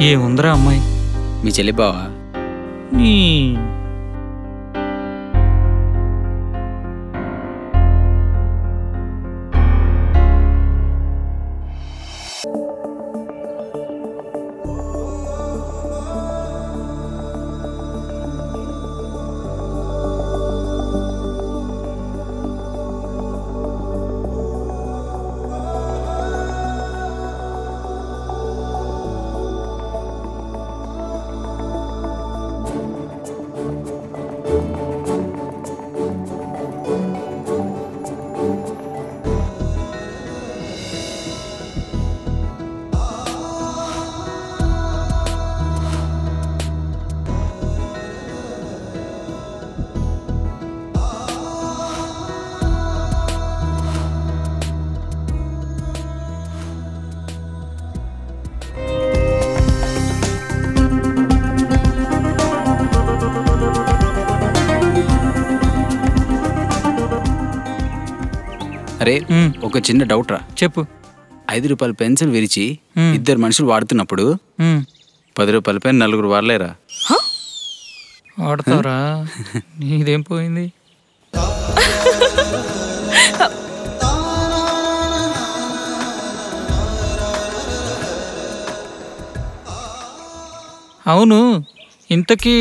ఏముందిరా అమ్మాయి? మీ చెల్లి బావా? నీ అరే ఒక చిన్న డౌట్ రా. చెప్పు. 5 రూపాయల పెన్సిల్ విరిచి 2 మనుషులు వాడుతున్నప్పుడు 10 రూపాయల పెన్ 4 వాడలేరా? వాడతావురా? నీదేం పోయింది? అవును, ఇంతకీ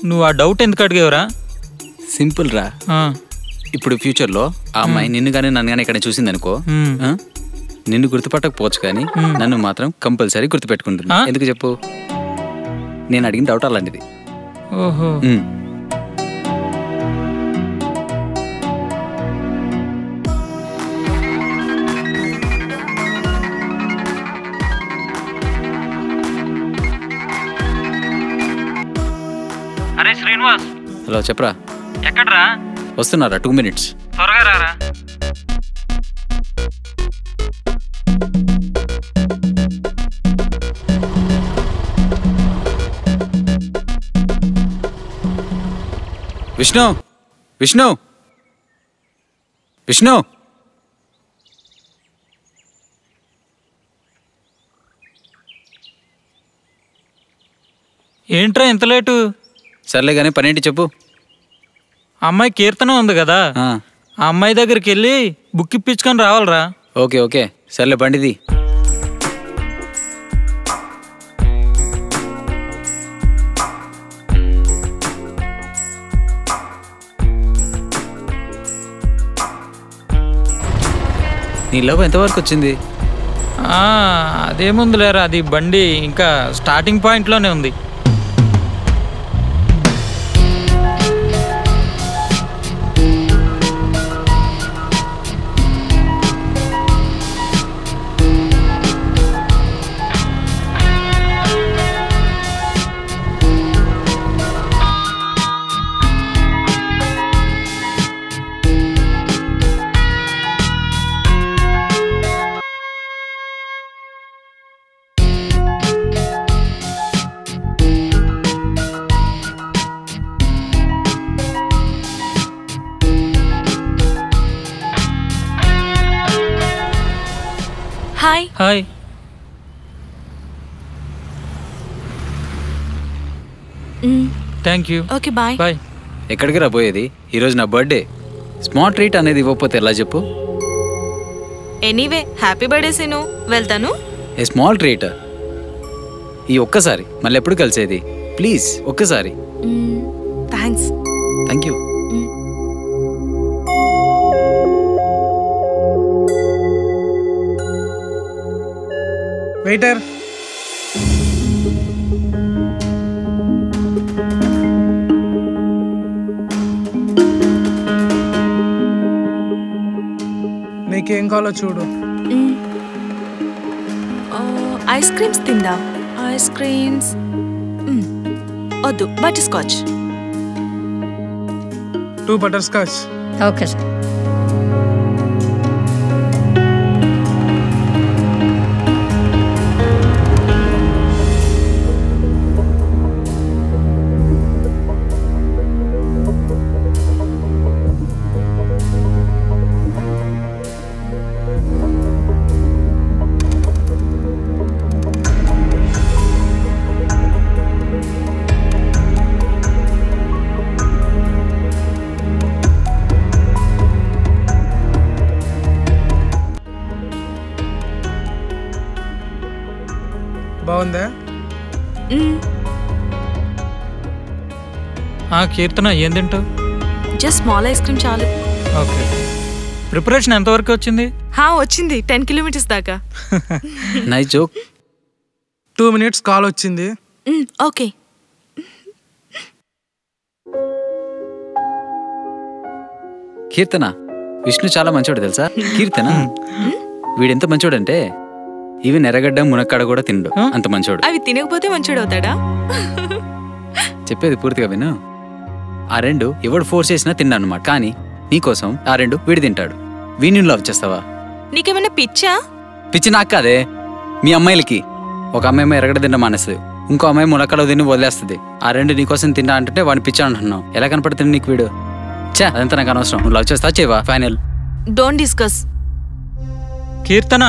నువ్వు ఆ డౌట్ ఎందుకు అడిగేవరా? సింపుల్ రా. ఇప్పుడు ఫ్యూచర్లో ఆ అమ్మాయి నిన్ను కానీ నన్ను కానీ ఇక్కడ చూసిందనుకో, నిన్ను గుర్తుపట్టకపోవచ్చు కానీ నన్ను మాత్రం కంపల్సరీ గుర్తుపెట్టుకుంటున్నా. ఎందుకు చెప్పు? నేను అడిగిన డౌట్ అలాంటిది. ఓహో. అరే శ్రీనివాస్. హలో, చెప్పరా. ఎక్కడ్రా? వస్తున్నారా? 2 minutes. త్వరగా రారా. విష్ణు, విష్ణు, విష్ణు. ఏంట్రా ఇంత లేటు? సర్లే కానీ పనేంటి చెప్పు. అమ్మాయి కీర్తన ఉంది కదా, ఆ అమ్మాయి దగ్గరికి వెళ్ళి బుక్ ఇప్పించుకొని రావాలరా. ఓకే ఓకే, సర్లే బండిది. నీ లవ్ ఎంతవరకు వచ్చింది? అదేముంది లేరా, అది బండి ఇంకా స్టార్టింగ్ పాయింట్లోనే ఉంది. Hi. Hi. Thank you. Okay bye. Bye. ఎక్కడికి రాబోయేది? ఈరోజు నా బర్త్డే. స్మాల్ ట్రీట్ అనేది ఇవ్వకపోతే ఎలా చెప్పు? Anyway happy birthday Seenu. వెళ్తాను. A small treat. ఈ ఒక్కసారి, మళ్ళీ ఎప్పుడు కలిసేది? ప్లీజ్ ఒక్కసారి. థ్యాంక్స్. Thank you. వెయిటర్. నీకేం కావాలో చూడు. ఐస్ క్రీమ్స్ తిందాం. ఐస్ క్రీమ్స్ వద్దు, butterscotch. 2 butterscotch. Okay sir. బాగుందా? కీర్తన ఏం తింటావు? జస్ట్ స్మాల్ ఐస్ క్రీమ్ చాలు. ఓకే. ప్రిపరేషన్ ఎంతవరకు వచ్చింది? వచ్చింది 10 కిలోమీటర్స్ దాకా. Nice joke. 2 minutes కాల్ వచ్చింది. ఓకే. కీర్తన, విష్ణు చాలా మంచోడు తెలుసా? కీర్తన వీడెంత మంచోడంటే ఈవెన్ ఎర్రగడ్డ మునక్కాడ కూడా తిండు, అంత మంచోడు. అవి తినకపోతే మంచోడు అవుతాడా? చెప్పేది పూర్తిగా విను. ఆ 2 ఎవడు ఫోర్స్ చేసినా తిండా అనమాట. కానీ నీకోసం ఆ 2 వీడి తింటాడు. వీడిని లవ్ చేస్తావా? నీకేమైనా పిచ్చా? పిచ్చి నాకు కాదే, మీ అమ్మాయిలకి. ఒక అమ్మాయి ఎర్రగడ్డ తిండ మానేస్తుంది, ఇంకో అమ్మాయి మునక్కాడ తిని వదిలేస్తుంది. ఆ 2 నీకోసం తిండా అంటే వాడిని పిచ్చా అంటున్నావు. ఎలా కనపడుతుంది నీకు వీడు? చా, అదంతా నాకు అనవసరం. నువ్వు లవ్ చేస్తా చేయవా? ఫైనల్. Don't discuss. కీర్తన,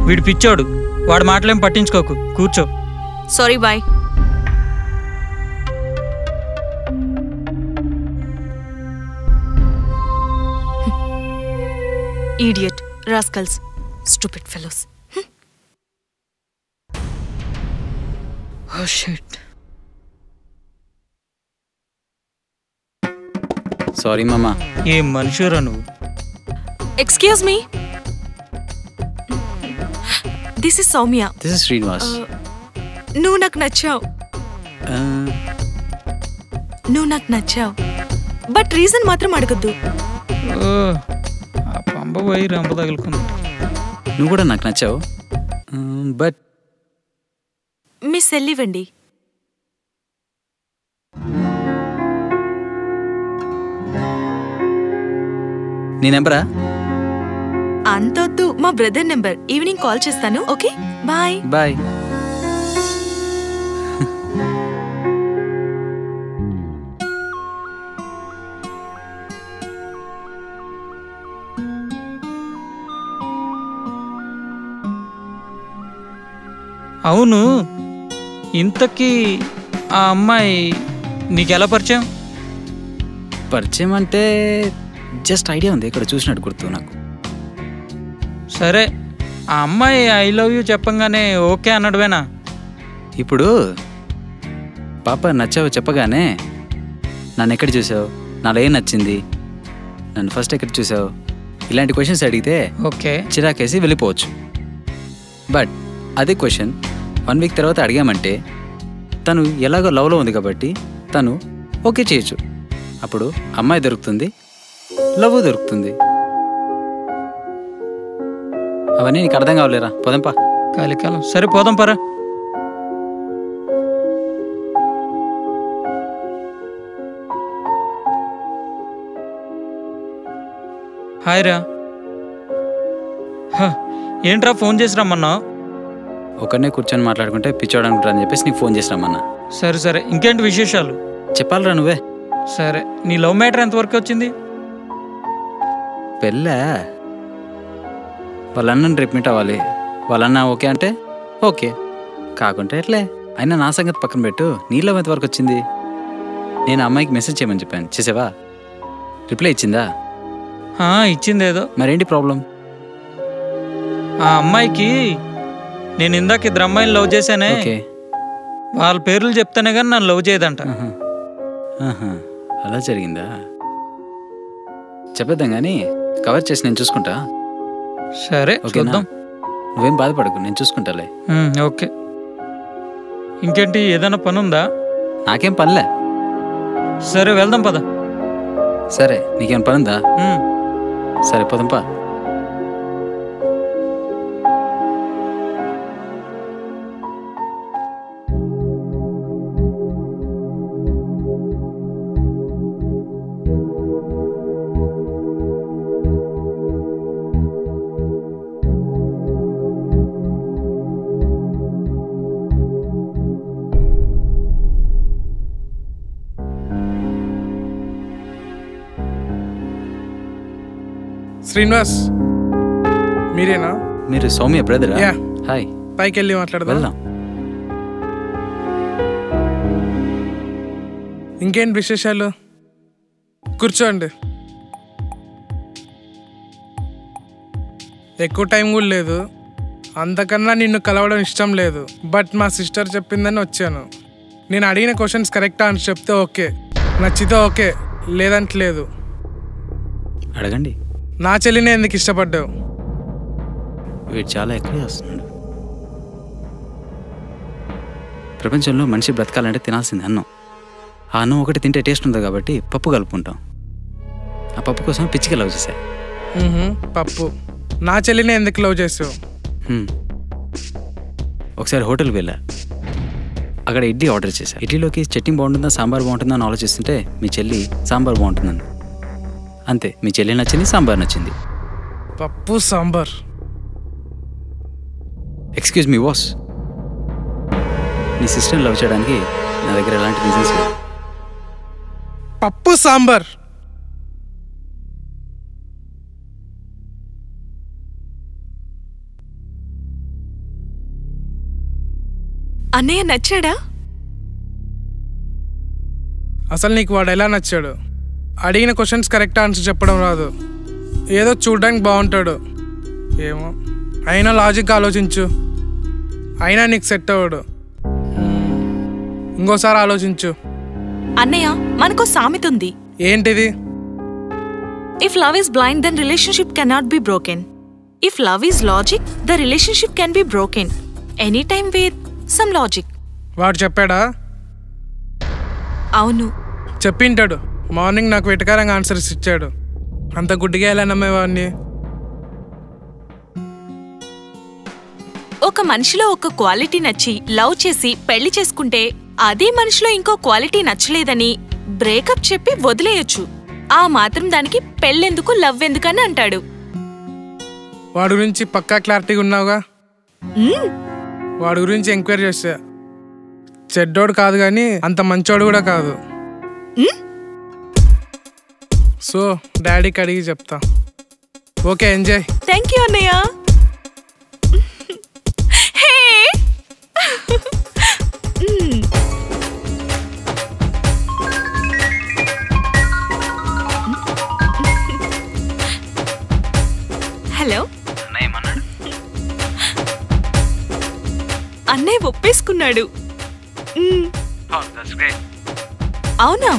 వీడు పిచ్చోడు, వాడి మాటలేం పట్టించుకోకు, కూర్చో. Sorry, bye. Idiot, rascals, stupid fellows. Oh shit. Sorry మామా. ఏం మనుషురా నువ్వు? Excuse me. This is Soumya. This is Srinivas. నువ్వు నాకు నచ్చావు. బట్ రీజన్ మాత్రం అడగద్దు. పంప పోయి రంప తగులుకుంది. నువ్వు కూడా నాకు నచ్చావు, బట్ మీ సెల్ ఇవ్వండి. నీ నెంబరా? అంతొద్దు, మా బ్రదర్ నెంబర్. ఈవినింగ్ కాల్ చేస్తాను. Okay, bye. బాయ్. అవును, ఇంతకీ ఆ అమ్మాయి నీకెలా పరిచయం? పరిచయం అంటే జస్ట్ ఐడియా ఉంది, ఇక్కడ చూసినట్టు గుర్తు నాకు. సరే, ఆ అమ్మాయి ఐ లవ్ యూ చెప్పంగానే ఓకే అన్నడువేనా? ఇప్పుడు పాప నచ్చావు చెప్పగానే నన్ను ఎక్కడ చూసావు, నాలో ఏం నచ్చింది, నన్ను ఫస్ట్ ఎక్కడ చూసావు, ఇలాంటి క్వశ్చన్స్ అడిగితే ఓకే చిరాకేసి వెళ్ళిపోవచ్చు. బట్ అదే క్వశ్చన్ 1 వీక్ తర్వాత అడిగామంటే తను ఎలాగో లవ్లో ఉంది కాబట్టి తను ఓకే చేయొచ్చు. అప్పుడు అమ్మాయి దొరుకుతుంది, లవ్ దొరుకుతుంది. అవన్నీ నీకు అర్థం కావలేరా? పోదంపా. కాలికాలం. సరే పోదాం పరా. హాయ్ రా. ఏంట్రా ఫోన్ చేసి రమ్మన్నావు? ఒకరినే కూర్చొని మాట్లాడుకుంటే పిచ్చోడనుకుంటా అని చెప్పేసి నీకు ఫోన్ చేసి రమ్మన్నా. సరే సరే, ఇంకేంటి విశేషాలు? చెప్పాలరా నువ్వే. సరే, నీ లవ్ మ్యాటర్ ఎంతవరకు వచ్చింది? పెళ్ళా? వాళ్ళన్నని రేపు మీట్ అవ్వాలి. వాళ్ళన్న ఓకే అంటే ఓకే, కాకుంటే ఎట్లే. అయినా నా సంగతి పక్కన పెట్టు, నీ లవ్ ఎంతవరకు వచ్చింది? నేను అమ్మాయికి మెసేజ్ చేయమని చెప్పాను, చేసావా? రిప్లై ఇచ్చిందా? ఇచ్చిందేదో. మరేంటి ప్రాబ్లం? ఆ అమ్మాయికి నేను ఇందాక 2 అమ్మాయిని లవ్ చేశానే, వాళ్ళ పేర్లు చెప్తానే కానీ నన్ను లవ్ చేయదంట. అలా జరిగిందా? చెప్పేద్దాం కానీ కవర్ చేసి నేను చూసుకుంటా. సరే చూద్దాం. నువ్వేం బాధపడకు, నేను చూసుకుంటాలే. ఓకే. ఇంకేంటి, ఏదైనా పని ఉందా? నాకేం పనిలే. సరే వెళ్దాం పద. సరే, నీకేం పని ఉందా? సరే పోదాంపా. శ్రీనివాస్, మీరేనా? మీరు సౌమ్య బ్రదరా? హాయ్. పైకి వెళ్ళి మాట్లాడదాం. ఇంకేంటి విశేషాలు? కూర్చోండి. ఎక్కువ టైం కూడా లేదు, అంతకన్నా నిన్ను కలవడం ఇష్టం లేదు. బట్ మా సిస్టర్ చెప్పిందని వచ్చాను. నేను అడిగిన క్వశ్చన్స్ కరెక్టా అని చెప్తే ఓకే, నచ్చితే ఓకే, లేదంటే లేదు. అడగండి. నా చెల్లినే ఎందుకు ఇష్టపడ్డావు? వీడు చాలా ఎక్కువ వస్తున్నాడు. ప్రపంచంలో మనిషి బ్రతకాలంటే తినాల్సింది అన్నం. ఆ అన్నం ఒకటి తింటే టేస్ట్ ఉంటుంది కాబట్టి పప్పు కలుపుకుంటాం. ఆ పప్పు కోసం పిచ్చిగా లవ్ చేశా. పప్పు. నా చెల్లిని ఎందుకు లవ్ చేసావు? ఒకసారి హోటల్కి వెళ్ళా. అక్కడ ఇడ్లీ ఆర్డర్ చేశా. ఇడ్లీలోకి చట్నీ బాగుంటుందా సాంబార్ బాగుంటుందా అని ఆలోచిస్తుంటే మీ చెల్లి సాంబార్ బాగుంటుందని. అంతే, మీ చెల్లి నచ్చింది, సాంబార్ నచ్చింది. పప్పు సాంబార్. ఎక్స్క్యూజ్ మీ బాస్, నీ సిస్టర్ని లవ్ చేయడానికి నా దగ్గర ఎలాంటి రీజన్స్ లేవు. పప్పు సాంబార్. అన్నయ్య నచ్చాడా? అసలు నీకు వాడు ఎలా నచ్చాడు? అడిగిన క్వశ్చన్స్ కరెక్ట్ ఆన్సర్ చెప్పడం రాదు. ఏదో చూడడానికి బాగుంటాడు ఏమో, అయినా లాజిక్ ఆలోచించు. అయినా నీకు సెట్ అవ్వడు. ఇంకోసారి ఆలోచించు. అన్నయ్య, మనకో సామెత ఉంది. ఏంటిది? If love is blind then relationship cannot be broken. If love is logic the relationship can be broken any time with some logic. వాడు చెప్పాడా? అవును, చెప్పింటాడు. మార్నింగ్ నాకు వెటకారంగా ఆన్సర్స్ ఇచ్చాడు. అంత గుడ్డిగా ఎలా నమ్మేవాడిని? ఒక మనిషిలో ఒక క్వాలిటీ నచ్చి లవ్ చేసి పెళ్లి చేసుకుంటే అదే మనిషిలో ఇంకో క్వాలిటీ నచ్చలేదని బ్రేకప్ చెప్పి వదిలేయొచ్చు. ఆ మాత్రం దానికి పెళ్ళెందుకు లవ్ ఎందుకని అంటాడు. వాడి గురించి పక్కా క్లారిటీగా ఉన్నావుగా? వాడి గురించి ఎంక్వైరీ చేసా. చెడ్డోడు కాదు కానీ అంత మంచోడు కూడా కాదు. సో డాడీకి అడిగి చెప్తా. Okay, enjoy. థ్యాంక్ యూ అన్నయ్య. హలో. అన్నయ్య ఒప్పేసుకున్నాడు. అవునా?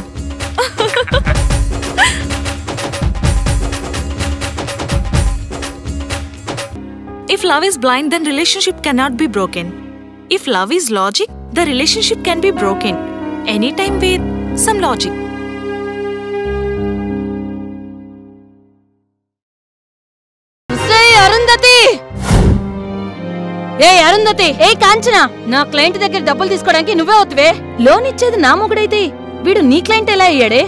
If love is blind, then relationship cannot be broken. If love is logic, the relationship can be broken anytime with some logic. Arundhati, ఏ కాంచన, నా క్లయింట్ దగ్గర డబ్బులు తీసుకోవడానికి నువ్వే అవుతువే. లోన్ ఇచ్చేది నా మొగుడైతే వీడు నీ క్లయింట్ ఎలా అయ్యాడే?